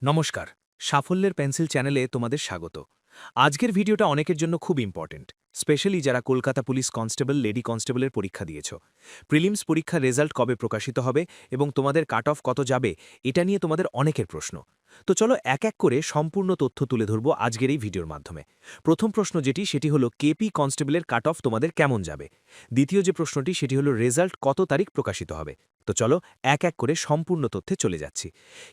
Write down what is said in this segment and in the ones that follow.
নমস্কার, সাফল্যের পেন্সিল চ্যানেলে তোমাদের স্বাগত। আজকের ভিডিওটা অনেকের জন্য খুব ইম্পর্টেন্ট, স্পেশালি যারা কলকাতা পুলিশ কনস্টেবল, লেডি কনস্টেবলের পরীক্ষা দিয়েছ। প্রিলিমস পরীক্ষার রেজাল্ট কবে প্রকাশিত হবে এবং তোমাদের কাট অফ কত যাবে, এটা নিয়ে তোমাদের অনেকের প্রশ্ন। তো চলো এক এক করে সম্পূর্ণ তথ্য তুলে ধরবো আজকের এই ভিডিওর মাধ্যমে। প্রথম প্রশ্ন সেটি হলো কেপি কনস্টেবলের কাট অফ তোমাদের কেমন যাবে। দ্বিতীয় যে প্রশ্নটি সেটি হলো রেজাল্ট কত তারিখ প্রকাশিত হবে। তো চলো এক এক করে সম্পূর্ণ তথ্যে চলে যাচ্ছি।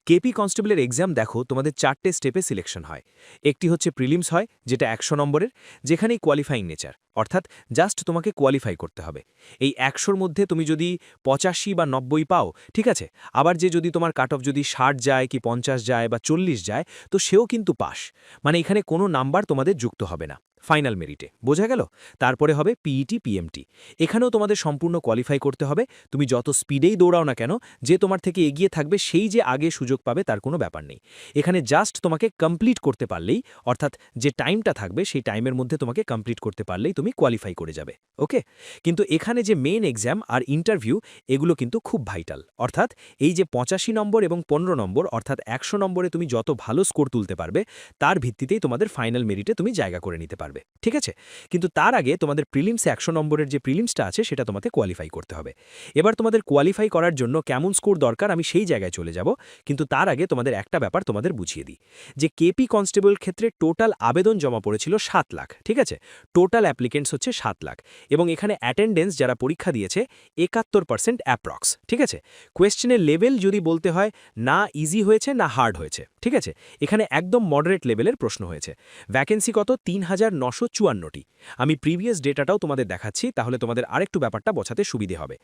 কেপি কনস্টেবলের এক্সাম দেখো তোমাদের 4টে স্টেপে সিলেকশন হয়। একটি হচ্ছে প্রিলিমস হয়, যেটা 100 নম্বরের, যেখানেই কোয়ালিফাইং নেচার, অর্থাৎ জাস্ট তোমাকে কোয়ালিফাই করতে হবে। এই 100র মধ্যে তুমি যদি 85 বা 90 পাও, ঠিক আছে। আবার যদি তোমার কাট অফ যদি 60 যায় কি 50 যায় বা 40 যায়, তো সেও কিন্তু পাস, মানে এখানে কোনো নাম্বার তোমাদের যুক্ত হবে না ফাইনাল মেরিটে, বোঝা গেল। তারপরে হবে পিইটি পিএমটি, এখানেও তোমাদের সম্পূর্ণ কোয়ালিফাই করতে হবে। তুমি যত স্পিডেই দৌড়াও না কেন, যে তোমার থেকে এগিয়ে থাকবে সেই যে আগে সুযোগ পাবে তার কোনো ব্যাপার নেই। এখানে জাস্ট তোমাকে কমপ্লিট করতে পারলেই, অর্থাৎ যে টাইমটা থাকবে সেই টাইমের মধ্যে তোমাকে কমপ্লিট করতে পারলেই তুমি কোয়ালিফাই করে যাবে, ওকে। কিন্তু এখানে যে মেইন এক্সাম আর ইন্টারভিউ, এগুলো কিন্তু খুব ভাইটাল। অর্থাৎ এই যে 85 নম্বর এবং 15 নম্বর, অর্থাৎ 100 নম্বরে তুমি যত ভালো স্কোর তুলতে পারবে, তার ভিত্তিতেই তোমাদের ফাইনাল মেরিটে তুমি জায়গা করে নিতে পারবে, ঠিক আছে। কিন্তু তার আগে তোমাদের প্রিলিমসে 100 নম্বরের যে প্রিলিমসটা আছে সেটা তোমাকে কোয়ালিফাই করতে হবে। এবার তোমাদের কোয়ালিফাই করার জন্য কেমন স্কোর দরকার আমি সেই জায়গায় চলে যাব, কিন্তু তার আগে তোমাদের একটা ব্যাপার তোমাদের বুঝিয়ে দিই, যে কেপি কনস্টেবল ক্ষেত্রে টোটাল আবেদন জমা পড়েছিল 7 লাখ, ঠিক আছে। টোটাল অ্যাপ্লিকেন্টস হচ্ছে 7 লাখ, এবং এখানে অ্যাটেন্ডেন্স যারা পরীক্ষা দিয়েছে 71% অ্যাপ্রক্স, ঠিক আছে। কোয়েশ্চেনের লেভেল যদি বলতে হয়, না ইজি হয়েছে না হার্ড হয়েছে, ঠিক আছে। এখানে একদম মডারেট লেভেলের প্রশ্ন হয়েছে। ভ্যাকেন্সি কত? 3954টি। আমি প্রিভিয়াস ডেটাটাও তোমাদের দেখাচ্ছি, তাহলে তোমাদের আরেকটু ব্যাপারটা বোঝাতে সুবিধে হবে।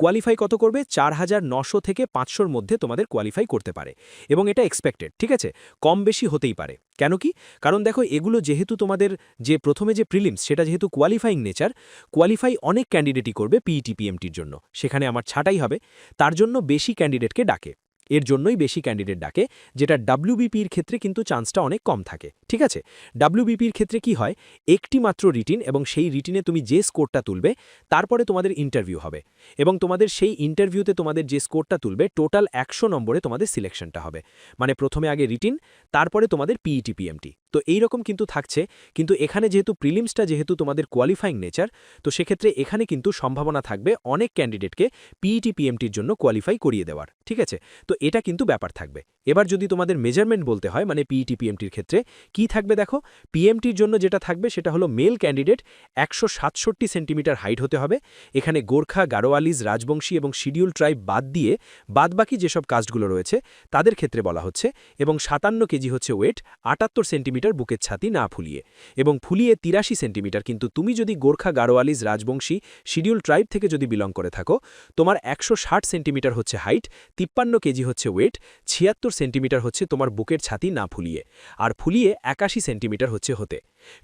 কোয়ালিফাই কত করবে? 4900 থেকে 500র মধ্যে তোমাদের কোয়ালিফাই করতে পারে, এবং এটা এক্সপেক্টেড, ঠিক আছে। কম বেশি হতেই পারে। কেন কি? কারণ দেখো, এগুলো যেহেতু তোমাদের যে প্রথমে যে প্রিলিমস, সেটা যেহেতু কোয়ালিফাইং নেচার, কোয়ালিফাই অনেক ক্যান্ডিডেটই করবে পিইটি পিএমটির জন্য, সেখানে আমার ছাঁটাই হবে, তার জন্য বেশি ক্যান্ডিডেটকে ডাকে। এর জন্যই বেশি ক্যান্ডিডেট ডাকে, যেটা ডাব্লিউবিপির ক্ষেত্রে কিন্তু চান্সটা অনেক কম থাকে, ঠিক আছে। ডাব্লিউবিপির ক্ষেত্রে কি হয়, একটি মাত্র রিটিন, এবং সেই রিটিনে তুমি যে স্কোরটা তুলবে, তারপরে তোমাদের ইন্টারভিউ হবে, এবং তোমাদের সেই ইন্টারভিউতে তোমাদের যে স্কোরটা তুলবে, টোটাল 100 নম্বরে তোমাদের সিলেকশনটা হবে। মানে প্রথমে আগে রিটিন, তারপরে তোমাদের পিইটি পিএমটি। তো এইরকম কিন্তু থাকছে। কিন্তু এখানে যেহেতু প্রিলিমসটা যেহেতু তোমাদের কোয়ালিফাইং নেচার, তো সেক্ষেত্রে এখানে কিন্তু সম্ভাবনা থাকবে অনেক ক্যান্ডিডেটকে পিইটি পিএমটির জন্য কোয়ালিফাই করিয়ে দেওয়ার, ঠিক আছে। তো এটা কিন্তু ব্যাপার থাকবে। এবার যদি তোমাদের মেজারমেন্ট বলতে হয়, মানে পিইটি পিএমটির ক্ষেত্রে কি থাকবে দেখো, পিএমটির জন্য যেটা থাকবে সেটা হলো মেল ক্যান্ডিডেট 167 সেন্টিমিটার হাইট হতে হবে। এখানে গোর্খা, গাড়োয়ালিজ, রাজবংশী এবং শিডিউল ট্রাইব বাদ দিয়ে বাদবাকি যেসব কাস্টগুলো রয়েছে তাদের ক্ষেত্রে বলা হচ্ছে, এবং 57 কেজি হচ্ছে ওয়েট, 78 সেন্টিমিটার বুকের ছাতি না ফুলিয়ে, এবং ফুলিয়ে 83 সেন্টিমিটার। কিন্তু তুমি যদি গোর্খা, গাড়োয়ালিজ, রাজবংশী, শিডিউল ট্রাইব থেকে যদি বিলং করে থাকো, তোমার 160 সেন্টিমিটার হচ্ছে হাইট, 53 কেজি হচ্ছে ওয়েট, 76 সেন্টিমিটার হচ্ছে তোমার বুকের ছাতি না ফুলিয়ে, আর ফুলিয়ে 81 সেন্টিমিটার হচ্ছে হতে।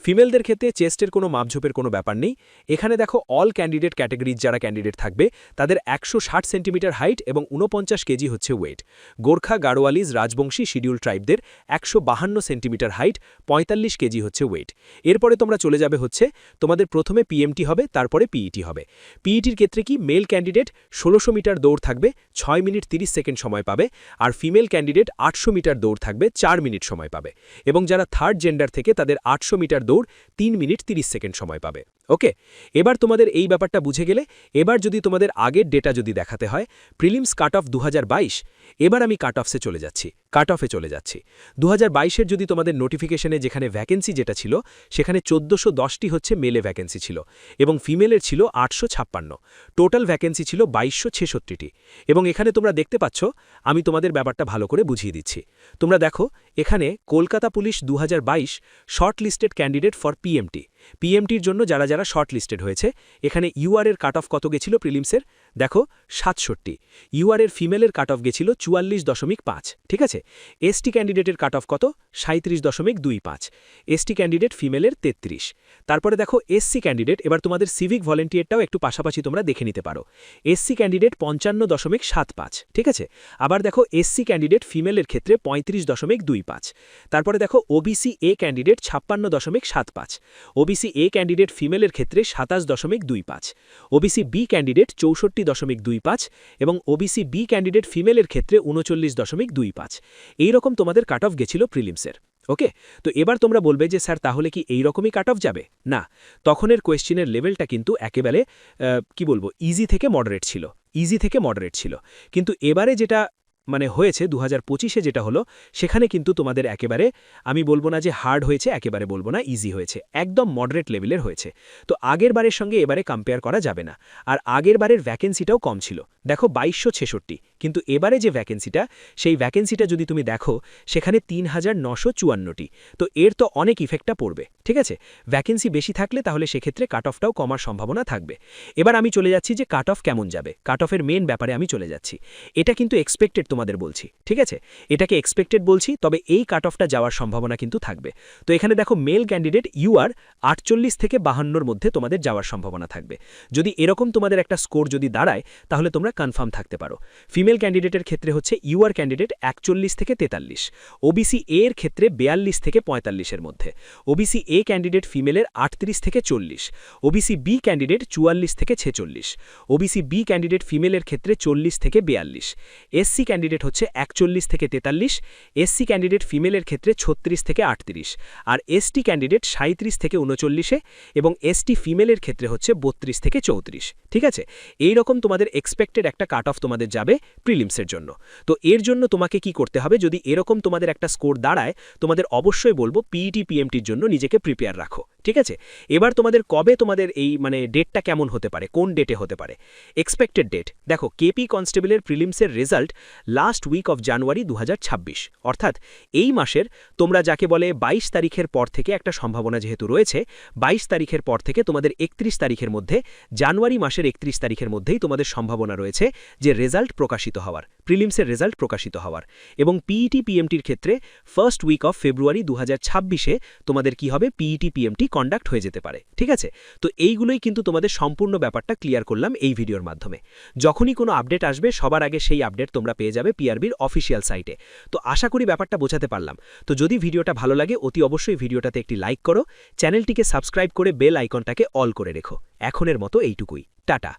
ফিমেলদের ক্ষেত্রে চেস্টের কোনো মাপঝোপের কোনো ব্যাপার নেই। এখানে দেখো, অল ক্যান্ডিডেট ক্যাটাগরিজ যারা ক্যান্ডিডেট থাকবে তাদের 160 সেন্টিমিটার হাইট এবং 49 কেজি হচ্ছে ওয়েট। গোর্খা, গাড়োয়ালিজ, রাজবংশী, শিডিউল ট্রাইবদের 152 সেন্টিমিটার হাইট, 45 কেজি হচ্ছে ওয়েট। এরপরে তোমরা চলে যাবে হচ্ছে, তোমাদের প্রথমে পিএমটি হবে, তারপরে পিইটি হবে। পিইটির ক্ষেত্রে কি, মেল ক্যান্ডিডেট 1600 মিটার দৌড় থাকবে, 6 মিনিট 30 সেকেন্ড সময় পাবে, আর ফিমেল ক্যান্ডিডেট 800 মিটার দৌড় থাকবে, 4 মিনিট সময় পাবে, এবং যারা থার্ড জেন্ডার থেকে তাদের 800 মিটার দৌড় 3 মিনিট 30 সেকেন্ড সময় পাবে, ওকে। এবার তোমাদের এই ব্যাপারটা বুঝে গেলে, এবার যদি তোমাদের আগের ডেটা যদি দেখাতে হয়, প্রিলিমস কাট অফ 2022, এবার আমি কাট অফে চলে যাচ্ছি। 2022-এর যদি তোমাদের নোটিফিকেশনে যেখানে ভ্যাকেন্সি যেটা ছিল, সেখানে 1410টি হচ্ছে মেলে ভ্যাকেন্সি ছিল, এবং ফিমেলের ছিল 856। টোটাল ভ্যাকেন্সি ছিল 2266টি। এবং এখানে তোমরা দেখতে পাচ্ছ, আমি তোমাদের ব্যাপারটা ভালো করে বুঝিয়ে দিচ্ছি। তোমরা দেখো, এখানে Kolkata police 2022 short listed candidate for PMT, পিএমটির জন্য যারা যারা শর্ট লিস্টেড হয়েছে, এখানে ইউআর এর কাট অফ কত গেছিল প্রিলিমসের, দেখো 67। ইউআর এর ফিমেলের কাট অফ গেছিল 44.5, ঠিক আছে। এসটি ক্যান্ডিডেটের কাট অফ কত, 37.25। এসটি ক্যান্ডিডেট ফিমেলের 33। তারপরে দেখো এসসি ক্যান্ডিডেট, এবার তোমাদের সিভিক ভলেন্টিয়ারটাও একটু পাশাপাশি তোমরা দেখে নিতে পারো। এসসি ক্যান্ডিডেট 55.75, ঠিক আছে। আবার দেখো এসসি ক্যান্ডিডেট ফিমেলের ক্ষেত্রে 35.25। তারপরে দেখো OBC A candidate 56.75। OBC A candidate ফিমেলের ক্ষেত্রে 27.25। ওবিসি বি ক্যান্ডিডেট 64 65.25 এবং ওবিসি বি ক্যান্ডিডেট ফিমেলের ক্ষেত্রে 39.25। এইরকম তোমাদের কাট অফ গেছিল প্রিলিমসের। ওকে, তো এবার তোমরা বলবে যে স্যার তাহলে কি এই রকমই কাট অফ যাবে? না, তখনের কোয়েশ্চেনের লেভেলটা কিন্তু একেবারে কি বলবো, ইজি থেকে মডারেট ছিল। কিন্তু এবারে যেটা হয়েছে 2025-এ যেটা হলো, সেখানে কিন্তু তোমাদের একেবারে, আমি বলবো না যে হার্ড হয়েছে, একেবারে বলবো না ইজি হয়েছে, একদম মডারেট লেভেলের হয়েছে। তো আগের বারের সঙ্গে এবারে কম্পেয়ার করা যাবে না। আর আগের বারের ভ্যাকেন্সিটাও কম ছিল, দেখো 2266, কিন্তু এবারে যে ভ্যাকেন্সিটা, সেই ভ্যাকেন্সিটা যদি তুমি দেখো সেখানে 3954টি। তো এর তো অনেক ইফেক্টটা পড়বে, ঠিক আছে? ভ্যাকেন্সি বেশি থাকলে তাহলে সেক্ষেত্রে কাট অফটাও কমার সম্ভাবনা থাকবে। এবার আমি চলে যাচ্ছি যে কাট অফ কেমন যাবে, কাট অফের মেন ব্যাপারে আমি চলে যাচ্ছি। এটা কিন্তু এক্সপেক্টেড তোমাদের বলছি, ঠিক আছে? এটাকে এক্সপেক্টেড বলছি, তবে এই কাট অফটা যাওয়ার সম্ভাবনা কিন্তু থাকবে। তো এখানে দেখো মেল ক্যান্ডিডেট ইউআর 48 থেকে 52-র মধ্যে তোমাদের যাওয়ার সম্ভাবনা থাকবে। যদি এরকম তোমাদের একটা স্কোর যদি দাঁড়ায় তাহলে তোমরা কনফার্ম থাকতে পারো। ফিমেল ক্যান্ডিডেটের ক্ষেত্রে হচ্ছে ইউআর ক্যান্ডিডেট 41 থেকে 43, ওবিসি এ এর ক্ষেত্রে 42 থেকে 45-এর মধ্যে, ওবিসি এ ক্যান্ডিডেট ফিমেলের 38 থেকে 40, ওবিসি বি ক্যান্ডিডেট 44 থেকে 46, ওবিসি বি ক্যান্ডিডেট ফিমেলের ক্ষেত্রে 40 থেকে 42, এসসি ক্যান্ডিডেট হচ্ছে 41 থেকে 43, এসসি ক্যান্ডিডেট ফিমেলের ক্ষেত্রে 36 থেকে 38, আর এসটি ক্যান্ডিডেট 37 থেকে 39-এ, এবং এসটি ফিমেলের ক্ষেত্রে হচ্ছে 32 থেকে 34, ঠিক আছে? এই রকম তোমাদের এক্সপেক্টেড একটা কাট অফ তোমাদের যাবে প্রিলিমসের জন্য। তো এর জন্য তোমাকে কি করতে হবে, যদি এরকম তোমাদের একটা স্কোর দাঁড়ায়, তোমাদের অবশ্যই বলবো পিইটি পিএমটির জন্য নিজেকে প্রিপেয়ার রাখো, ঠিক আছে? এবার তোমাদের কবে তোমাদের এই ডেটটা কেমন হতে পারে, কোন ডেটে হতে পারে এক্সপেক্টেড ডেট? দেখো, কেপি কনস্টেবলের প্রিলিমসের result last week of January 2026, অর্থাৎ এই মাসের তোমরা যাকে বলে 22 তারিখের পর থেকে একটা সম্ভাবনা যেহেতু রয়েছে, 22 তারিখের পর থেকে তোমাদের 31 তারিখের মধ্যে, জানুয়ারি মাসের 31 তারিখের মধ্যেই তোমাদের সম্ভাবনা রয়েছে যে রেজাল্ট প্রকাশিত হওয়ার, প্রিলিমসের রেজাল্ট প্রকাশিত হওয়ার। এবং পিইটি পিএমটির ক্ষেত্রে ফার্স্ট উইক অফ ফেব্রুয়ারি 2026-এ তোমাদের কি হবে, পিইটি পিএমটি কন্ডাক্ট হয়ে যেতে পারে, ঠিক আছে? তো এইগুলোই কিন্তু তোমাদের সম্পূর্ণ ব্যাপারটা ক্লিয়ার করলাম এই ভিডিওর মাধ্যমে। যখনই কোনো আপডেট আসবে সবার আগে সেই আপডেট তোমরা পেয়ে যাবে পিআরবির অফিসিয়াল সাইটে। তো আশা করি ব্যাপারটা বোঝাতে পারলাম। তো যদি ভিডিওটা ভালো লাগে অতি অবশ্যই ভিডিওটাতে একটি লাইক করো, চ্যানেলটিকে সাবস্ক্রাইব করে বেল আইকনটাকে অল করে রেখো। এখনের মতো এইটুকুই, টাটা।